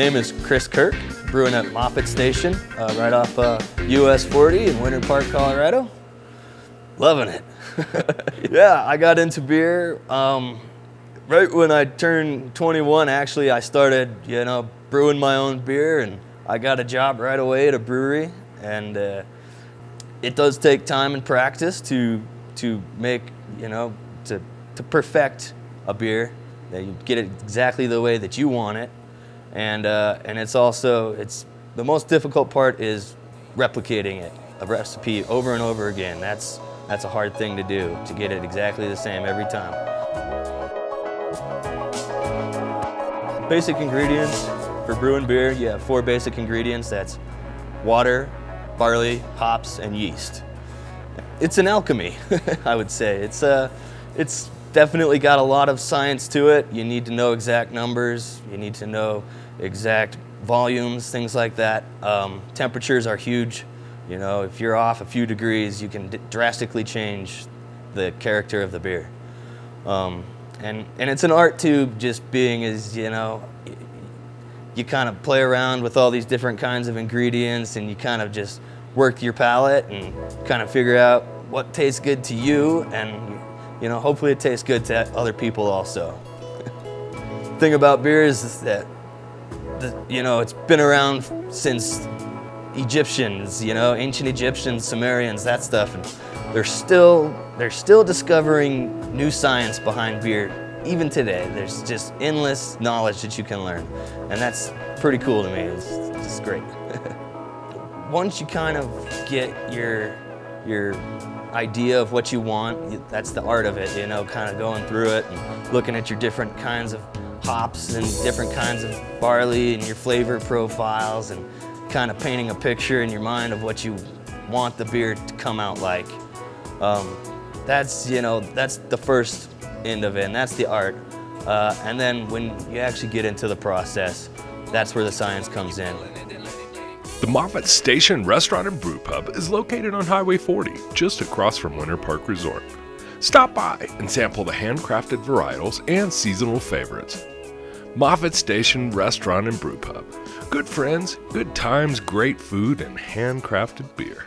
name is Kirk, brewing at Moffat Station, right off US 40 in Winter Park, Colorado. Loving it. Yeah, I got into beer right when I turned 21. Actually, I started, brewing my own beer, and I got a job right away at a brewery. And it does take time and practice to make, to perfect a beer. That you get it exactly the way that you want it, and it's the most difficult part is replicating it, a recipe over and over again. That's a hard thing to do, to get it exactly the same every time. Basic ingredients for brewing beer, you have 4 basic ingredients. That's water, barley, hops, and yeast. It's an alchemy, I would say. It's definitely got a lot of science to it. You need to know exact numbers. You need to know exact volumes, things like that. Temperatures are huge. If you're off a few degrees, you can drastically change the character of the beer. And it's an art too, just being as, you kind of play around with all these different kinds of ingredients, and you kind of just work your palate and kind of figure out what tastes good to you, and hopefully it tastes good to other people also. The thing about beer is that, it's been around since Egyptians, ancient Egyptians, Sumerians, that stuff, and they're still discovering new science behind beer. Even today, there's just endless knowledge that you can learn, and that's pretty cool to me. It's just great. Once you kind of get your idea of what you want, that's the art of it, kind of going through it and looking at your different kinds of hops and different kinds of barley and your flavor profiles, and kind of painting a picture in your mind of what you want the beer to come out like. That's the first end of it, and that's the art. And then when you actually get into the process, that's where the science comes in. The Moffat Station Restaurant and Brew Pub is located on Highway 40, just across from Winter Park Resort. Stop by and sample the handcrafted varietals and seasonal favorites. Moffat Station Restaurant and Brew Pub. Good friends, good times, great food, and handcrafted beer.